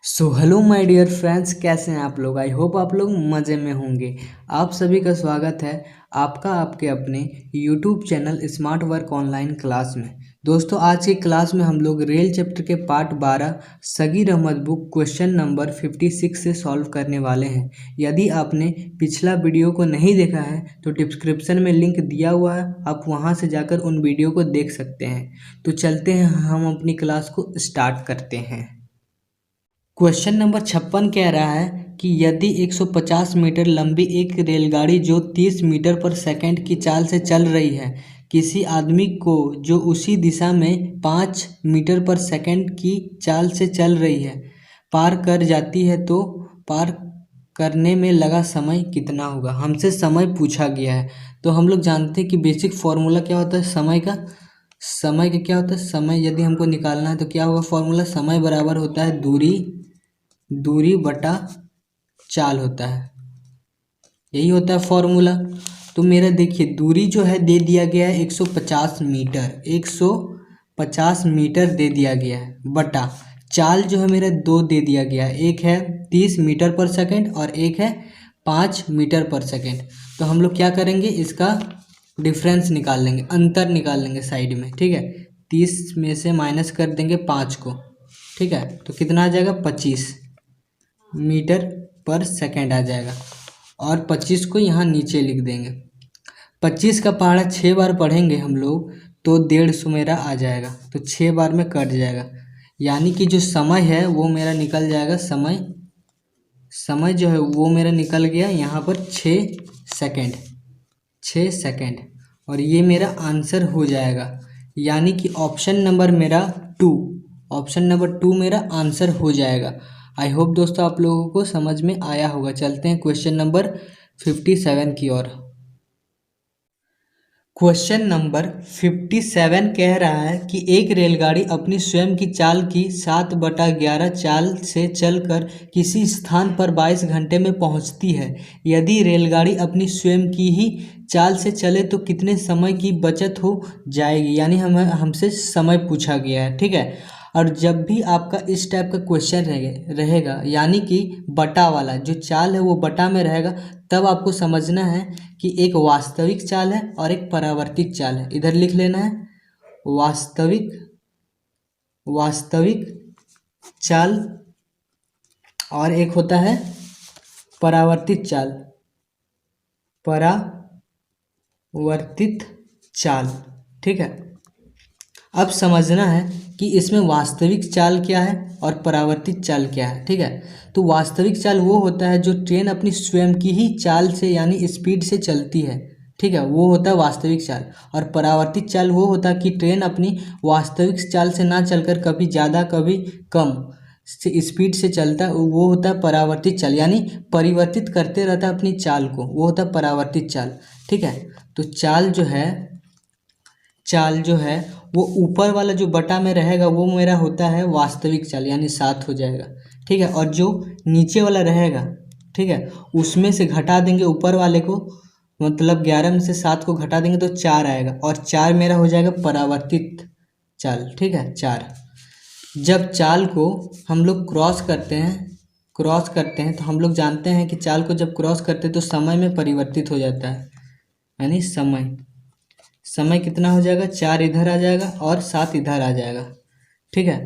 So hello my dear friends, कैसे हैं आप लोग। आई होप आप लोग मज़े में होंगे। आप सभी का स्वागत है आपका आपके अपने YouTube channel smart work online class में। दोस्तों, आज की क्लास में हम लोग रेल चैप्टर के part 12 Sagir Ahmad book question number 56 से सॉल्व करने वाले हैं। यदि आपने पिछला वीडियो को नहीं देखा है तो डिस्क्रिप्शन में लिंक दिया हुआ है, आप वहां से जाकर उन वीडियो को देख सकते हैं। तो चलते हैं, हम अपनी क्लास को स्टार्ट करते हैं। क्वेश्चन नंबर 56 कह रहा है कि यदि 150 मीटर लंबी एक रेलगाड़ी जो 30 मीटर पर सेकंड की चाल से चल रही है, किसी आदमी को जो उसी दिशा में 5 मीटर पर सेकंड की चाल से चल रही है पार कर जाती है, तो पार करने में लगा समय कितना होगा। हमसे समय पूछा गया है। तो हम लोग जानते हैं कि बेसिक फॉर्मूला क्या होता है समय का। समय का क्या होता है, समय यदि हमको निकालना है तो क्या होगा फॉर्मूला, समय बराबर होता है दूरी बटा चाल होता है। यही होता है फॉर्मूला। तो मेरा देखिए दूरी जो है दे दिया गया है 150 मीटर, 150 मीटर दे दिया गया है, बटा चाल जो है मेरा 2 दे दिया गया है। एक है 30 मीटर पर सेकंड और एक है 5 मीटर पर सेकंड। तो हम लोग क्या करेंगे, इसका डिफरेंस निकाल लेंगे, अंतर निकाल लेंगे साइड में। ठीक है, 30 में से माइनस कर देंगे 5 को। ठीक है, तो कितना आ जाएगा 25 मीटर पर सेकंड आ जाएगा। और 25 को यहाँ नीचे लिख देंगे। 25 का पहाड़ा 6 बार पढ़ेंगे हम लोग तो 150 मेरा आ जाएगा। तो 6 बार में कट जाएगा, यानी कि जो समय है वो मेरा निकल जाएगा। समय जो है वो मेरा निकल गया यहाँ पर 6 सेकंड। और ये मेरा आंसर हो जाएगा, यानी कि ऑप्शन नंबर 2 मेरा आंसर हो जाएगा। आई होप दोस्तों आप लोगों को समझ में आया होगा। चलते हैं क्वेश्चन नंबर 57 की ओर। क्वेश्चन नंबर 57 कह रहा है कि एक रेलगाड़ी अपनी स्वयं की चाल की 7/11 चाल से चलकर किसी स्थान पर 22 घंटे में पहुंचती है। यदि रेलगाड़ी अपनी स्वयं की ही चाल से चले तो कितने समय की बचत हो जाएगी। यानी हमसे समय पूछा गया है। ठीक है, और जब भी आपका इस टाइप का क्वेश्चन रहेगा, यानी कि बटा वाला जो चाल है वो बटा में रहेगा, तब आपको समझना है कि एक वास्तविक चाल है और एक परावर्तित चाल है। इधर लिख लेना है वास्तविक चाल और एक होता है परावर्तित चाल। ठीक है, अब समझना है कि इसमें वास्तविक चाल क्या है और परावर्तित चाल क्या है। ठीक है, तो वास्तविक चाल वो होता है जो ट्रेन अपनी स्वयं की ही चाल से यानी स्पीड से चलती है। ठीक है, वो होता है वास्तविक चाल। और परावर्तित चाल वो होता है कि ट्रेन अपनी वास्तविक चाल से ना चलकर कभी ज़्यादा कभी कम स्पीड से चलता है, वो होता है परावर्तित चाल। यानी परिवर्तित करते रहता है अपनी चाल को, वो होता है परावर्तित चाल। ठीक है, तो चाल जो है वो ऊपर वाला जो बटा में रहेगा वो मेरा होता है वास्तविक चाल, यानी 7 हो जाएगा। ठीक है, और जो नीचे वाला रहेगा, ठीक है, उसमें से घटा देंगे ऊपर वाले को, मतलब 11 में से 7 को घटा देंगे तो 4 आएगा, और 4 मेरा हो जाएगा परावर्तित चाल। ठीक है, 4। जब चाल को हम लोग क्रॉस करते हैं तो हम लोग जानते हैं कि चाल को जब क्रॉस करते हैं तो समय में परिवर्तित हो जाता है। यानी समय कितना हो जाएगा, 4 इधर आ जाएगा और 7 इधर आ जाएगा। ठीक है,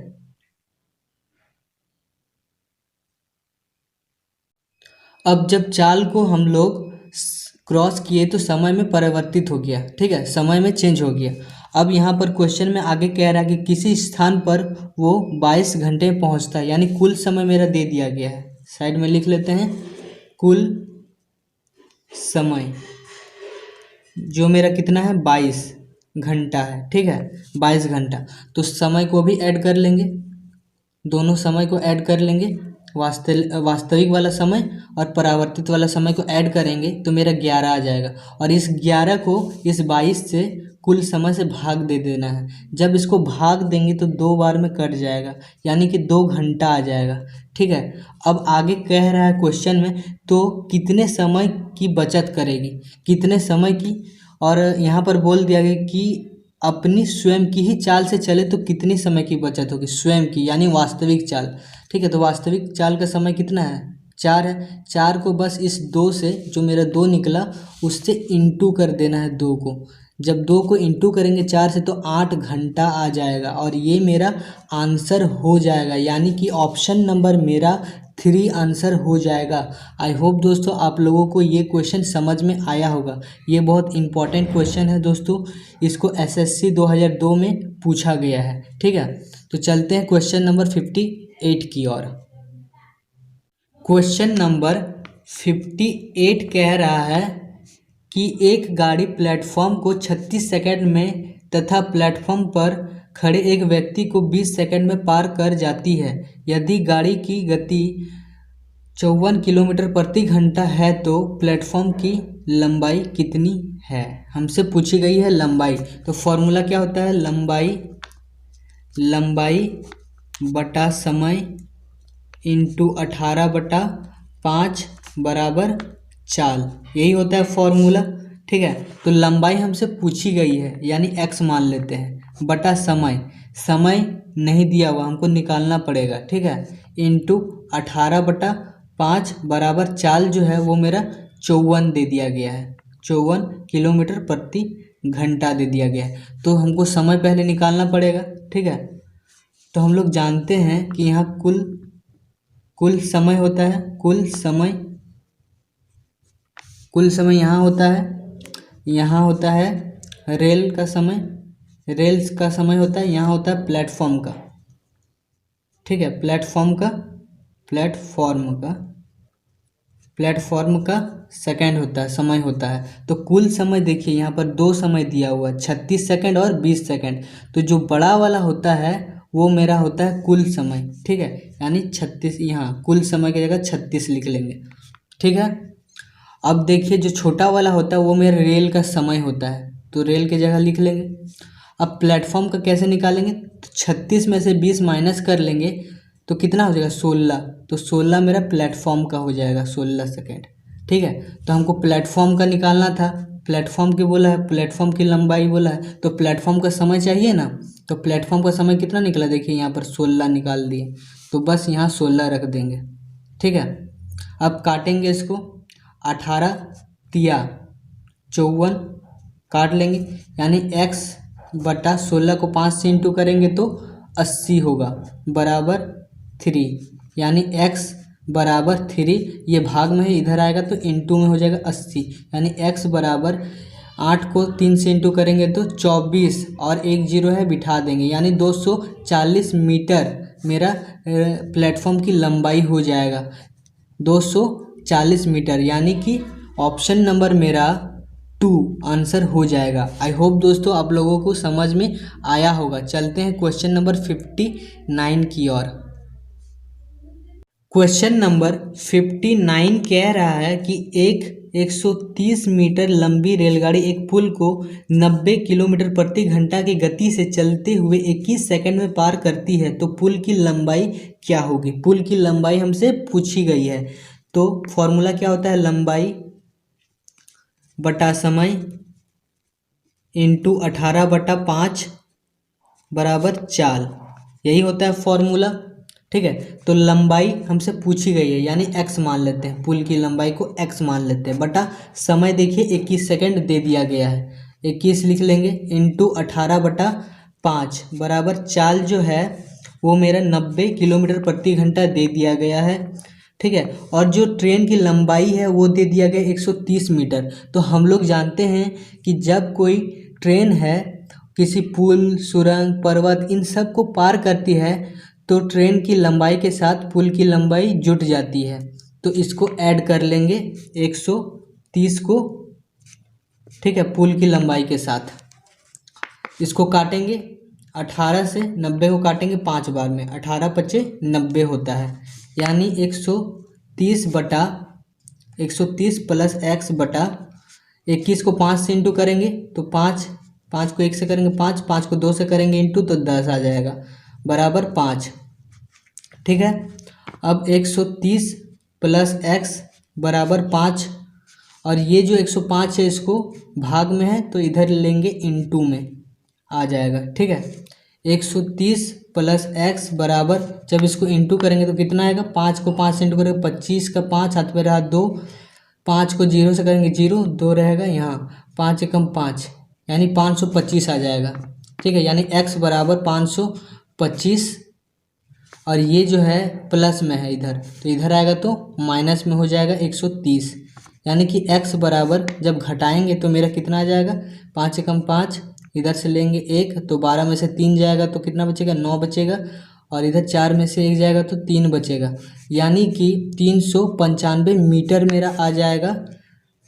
अब जब चाल को हम लोग क्रॉस किए तो समय में परिवर्तित हो गया। ठीक है, समय में चेंज हो गया। अब यहाँ पर क्वेश्चन में आगे कह रहा है कि किसी स्थान पर वो 22 घंटे में पहुँचता है, यानी कुल समय मेरा दे दिया गया है। साइड में लिख लेते हैं, कुल समय जो मेरा कितना है 22 घंटा है। ठीक है, 22 घंटा। तो समय को भी ऐड कर लेंगे, दोनों समय को ऐड कर लेंगे, वास्तविक वाला समय और परावर्तित वाला समय को ऐड करेंगे तो मेरा 11 आ जाएगा। और इस 11 को इस 22 से कुल समय से भाग दे देना है। जब इसको भाग देंगे तो 2 बार में कट जाएगा, यानी कि 2 घंटा आ जाएगा। ठीक है, अब आगे कह रहा है क्वेश्चन में तो कितने समय की बचत करेगी, कितने समय की। और यहाँ पर बोल दिया गया कि अपनी स्वयं की ही चाल से चले तो कितनी समय की बचत होगी, स्वयं की यानी वास्तविक चाल। ठीक है, तो वास्तविक चाल का समय कितना है, 4 है। 4 को बस इस 2 से, जो मेरा 2 निकला, उससे इंटू कर देना है 2 को। जब 2 को इंटू करेंगे 4 से तो 8 घंटा आ जाएगा और ये मेरा आंसर हो जाएगा, यानी कि ऑप्शन नंबर मेरा 3 आंसर हो जाएगा। आई होप दोस्तों आप लोगों को ये क्वेश्चन समझ में आया होगा। ये बहुत इंपॉर्टेंट क्वेश्चन है दोस्तों, इसको एसएससी 2002 में पूछा गया है। ठीक है, तो चलते हैं क्वेश्चन नंबर 58 की ओर। क्वेश्चन नंबर 58 कह रहा है कि एक गाड़ी प्लेटफॉर्म को 36 सेकंड में तथा प्लेटफॉर्म पर खड़े एक व्यक्ति को 20 सेकंड में पार कर जाती है। यदि गाड़ी की गति 54 किलोमीटर प्रति घंटा है तो प्लेटफॉर्म की लंबाई कितनी है, हमसे पूछी गई है लंबाई। तो फॉर्मूला क्या होता है, लंबाई बटा समय इंटू 18/5 बराबर चाल, यही होता है फॉर्मूला। ठीक है, तो लंबाई हमसे पूछी गई है यानी x मान लेते हैं, बटा समय नहीं दिया हुआ, हमको निकालना पड़ेगा। ठीक है, इंटू 18/5 बराबर चाल जो है वो मेरा 54 दे दिया गया है, 54 किलोमीटर प्रति घंटा दे दिया गया है। तो हमको समय पहले निकालना पड़ेगा। ठीक है, तो हम लोग जानते हैं कि यहाँ कुल समय होता है, कुल समय यहाँ होता है रेल्स का समय होता है, यहाँ होता है प्लेटफॉर्म का। ठीक है, प्लेटफॉर्म का सेकंड होता है, समय होता है। तो कुल समय देखिए यहाँ पर 2 समय दिया हुआ है, 36 सेकंड और 20 सेकंड। तो जो बड़ा वाला होता है वो मेरा होता है कुल समय। ठीक है, यानी 36, यहाँ कुल समय की जगह 36 लिख लेंगे। ठीक है, अब देखिए जो छोटा वाला होता है वो मेरा रेल का समय होता है, तो रेल की जगह लिख लेंगे। अब प्लेटफॉर्म का कैसे निकालेंगे, तो 36 में से 20 माइनस कर लेंगे तो कितना हो जाएगा, 16। तो 16 मेरा प्लेटफॉर्म का हो जाएगा, 16 सेकेंड। ठीक है, तो हमको प्लेटफॉर्म का निकालना था, प्लेटफॉर्म की बोला है, प्लेटफॉर्म की लंबाई बोला है, तो प्लेटफॉर्म का समय चाहिए ना। तो प्लेटफॉर्म का समय कितना निकला, देखिए यहाँ पर 16 निकाल दिए, तो बस यहाँ 16 रख देंगे। ठीक है, अब काटेंगे इसको, 18 तिया 54 काट लेंगे, यानी x बटा 16 को 5 से इंटू करेंगे तो 80 होगा, बराबर 3, यानी x बराबर 3। ये भाग में है, इधर आएगा तो इंटू में हो जाएगा 80, यानी x बराबर 8 को 3 से इंटू करेंगे तो 24 और 1 जीरो है बिठा देंगे, यानी 240 मीटर मेरा प्लेटफॉर्म की लंबाई हो जाएगा, 240 मीटर, यानी कि ऑप्शन नंबर मेरा 2 आंसर हो जाएगा। आई होप दोस्तों आप लोगों को समझ में आया होगा। चलते हैं क्वेश्चन नंबर 59 की ओर। क्वेश्चन नंबर 59 कह रहा है कि एक 130 मीटर लंबी रेलगाड़ी एक पुल को 90 किलोमीटर प्रति घंटा की गति से चलते हुए 21 सेकंड में पार करती है, तो पुल की लंबाई क्या होगी। पुल की लंबाई हमसे पूछी गई है, तो फॉर्मूला क्या होता है, लंबाई बटा समय इंटू 18/5 बराबर चाल, यही होता है फॉर्मूला। ठीक है, तो लंबाई हमसे पूछी गई है यानी x मान लेते हैं, पुल की लंबाई को x मान लेते हैं, बटा समय देखिए 21 सेकंड दे दिया गया है, 21 लिख लेंगे, इंटू 18/5 बराबर चाल जो है वो मेरा 90 किलोमीटर प्रति घंटा दे दिया गया है। ठीक है, और जो ट्रेन की लंबाई है वो दे दिया गया 130 मीटर। तो हम लोग जानते हैं कि जब कोई ट्रेन है किसी पुल, सुरंग, पर्वत इन सब को पार करती है तो ट्रेन की लंबाई के साथ पुल की लंबाई जुट जाती है, तो इसको ऐड कर लेंगे 130 को। ठीक है, पुल की लंबाई के साथ इसको काटेंगे, 18 से 90 को काटेंगे 5 बार में, 18 पचे 90 होता है, यानी 130 प्लस x बटा 21 को 5 से इंटू करेंगे तो 5 को 1 से करेंगे 5 को 2 से करेंगे इंटू तो 10 आ जाएगा, बराबर 5। ठीक है, अब 130 प्लस x बराबर 5, और ये जो 105 है इसको भाग में है तो इधर लेंगे इंटू में, आ जाएगा। ठीक है, 130 प्लस एक्स बराबर, जब इसको इंटू करेंगे तो कितना आएगा, 5 को 5 से इंटू करेंगे 25 का 5, हाथ में रहा 2, 5 को 0 से करेंगे 0, 2 रहेगा यहाँ, 5 एकम 5 यानी 525 आ जाएगा। ठीक है, यानी x बराबर 525, और ये जो है प्लस में है इधर, तो इधर आएगा तो माइनस में हो जाएगा 130, यानी कि x बराबर जब घटाएंगे तो मेरा कितना आ जाएगा, 5 एकम 5, इधर से लेंगे 1 तो 12 में से 3 जाएगा तो कितना बचेगा, 9 बचेगा, और इधर 4 में से 1 जाएगा तो 3 बचेगा, यानी कि 395 मीटर मेरा आ जाएगा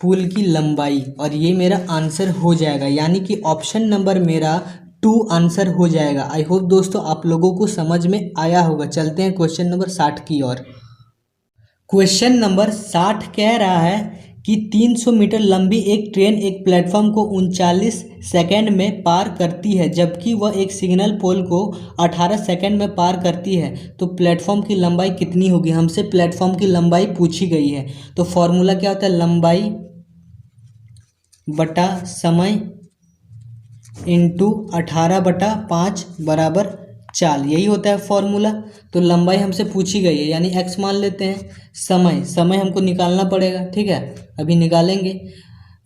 पुल की लंबाई, और ये मेरा आंसर हो जाएगा, यानी कि ऑप्शन नंबर मेरा 2 आंसर हो जाएगा। आई होप दोस्तों आप लोगों को समझ में आया होगा। चलते हैं क्वेश्चन नंबर 60 की ओर। क्वेश्चन नंबर 60 कह रहा है कि 300 मीटर लंबी एक ट्रेन एक प्लेटफॉर्म को 39 सेकंड में पार करती है, जबकि वह एक सिग्नल पोल को 18 सेकंड में पार करती है, तो प्लेटफॉर्म की लंबाई कितनी होगी। हमसे प्लेटफॉर्म की लंबाई पूछी गई है, तो फॉर्मूला क्या होता है, लंबाई बटा समय इंटू 18/5 बराबर चाल, यही होता है फॉर्मूला। तो लंबाई हमसे पूछी गई है यानी x मान लेते हैं, समय हमको निकालना पड़ेगा। ठीक है, अभी निकालेंगे,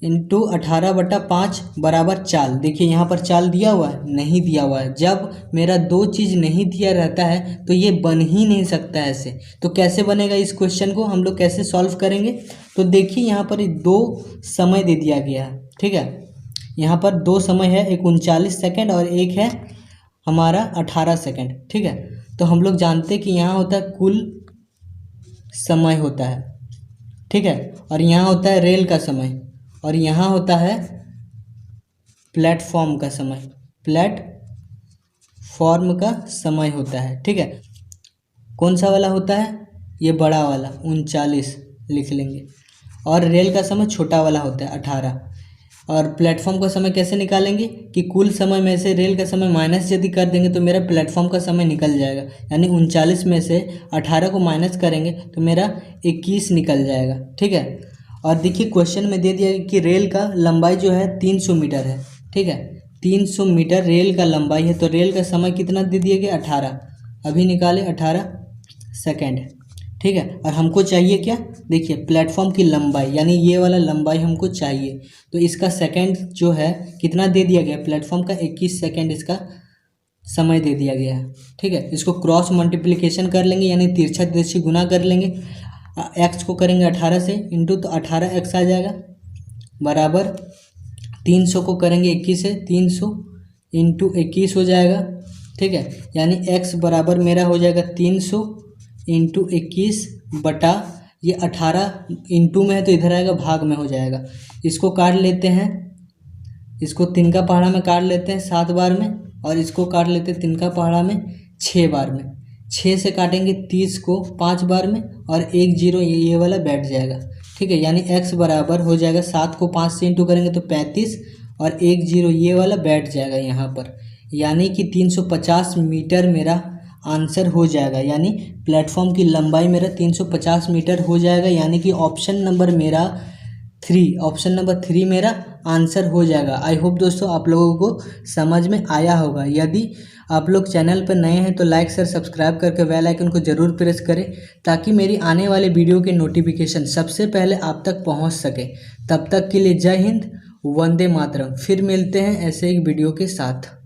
इंटू 18/5 बराबर चाल। देखिए यहाँ पर चाल दिया हुआ है, नहीं दिया हुआ है। जब मेरा दो चीज़ नहीं दिया रहता है तो ये बन ही नहीं सकता है ऐसे। तो कैसे बनेगा, इस क्वेश्चन को हम लोग कैसे सॉल्व करेंगे, तो देखिए यहाँ पर 2 समय दे दिया गया है। ठीक है, यहाँ पर 2 समय है, एक 39 सेकंड और एक है हमारा 18 सेकंड। ठीक है, तो हम लोग जानते हैं कि यहाँ होता है कुल समय होता है। ठीक है, और यहाँ होता है रेल का समय, और यहाँ होता है प्लेटफॉर्म का समय, प्लेटफॉर्म का समय होता है। ठीक है, कौन सा वाला होता है, ये बड़ा वाला 39 लिख लेंगे, और रेल का समय छोटा वाला होता है 18। और प्लेटफॉर्म का समय कैसे निकालेंगे कि कुल समय में से रेल का समय माइनस यदि कर देंगे तो मेरा प्लेटफॉर्म का समय निकल जाएगा, यानी 39 में से 18 को माइनस करेंगे तो मेरा 21 निकल जाएगा। ठीक है, और देखिए क्वेश्चन में दे दिया कि रेल का लंबाई जो है 300 मीटर है। ठीक है, 300 मीटर रेल का लंबाई है, तो रेल का समय कितना दे दिया गया, 18। अभी निकाले 18 सेकेंड। ठीक है, और हमको चाहिए क्या, देखिए प्लेटफॉर्म की लंबाई, यानी ये वाला लंबाई हमको चाहिए, तो इसका सेकंड जो है कितना दे दिया गया, प्लेटफॉर्म का 21 सेकंड इसका समय दे दिया गया है। ठीक है, इसको क्रॉस मल्टीप्लिकेशन कर लेंगे, यानी तिरछा तिरछी गुना कर लेंगे, एक्स को करेंगे 18 से इंटू, तो 18x आ जाएगा, बराबर 300 को करेंगे 21 से, 300 इंटू 21 हो जाएगा। ठीक है, यानी x बराबर मेरा हो जाएगा 300 इंटू 21 बटा ये 18 इंटू में है तो इधर आएगा भाग में हो जाएगा। इसको काट लेते हैं, इसको 3 का पहाड़ा में काट लेते हैं 7 बार में, और इसको काट लेते हैं 3 का पहाड़ा में 6 बार में। 6 से काटेंगे 30 को 5 बार में, और 1 0 ये वाला बैठ जाएगा। ठीक है, यानी x बराबर हो जाएगा, 7 को 5 से इंटू करेंगे तो 35, और 1 0 ये वाला बैठ जाएगा यहाँ पर, यानी कि 350 मीटर मेरा आंसर हो जाएगा, यानी प्लेटफॉर्म की लंबाई मेरा 350 मीटर हो जाएगा, यानी कि ऑप्शन नंबर 3 मेरा आंसर हो जाएगा। आई होप दोस्तों आप लोगों को समझ में आया होगा। यदि आप लोग चैनल पर नए हैं तो लाइक शेयर सब्सक्राइब करके बेल आइकन को ज़रूर प्रेस करें, ताकि मेरी आने वाले वीडियो के नोटिफिकेशन सबसे पहले आप तक पहुंच सके। तब तक के लिए जय हिंद, वंदे मातरम। फिर मिलते हैं ऐसे एक वीडियो के साथ।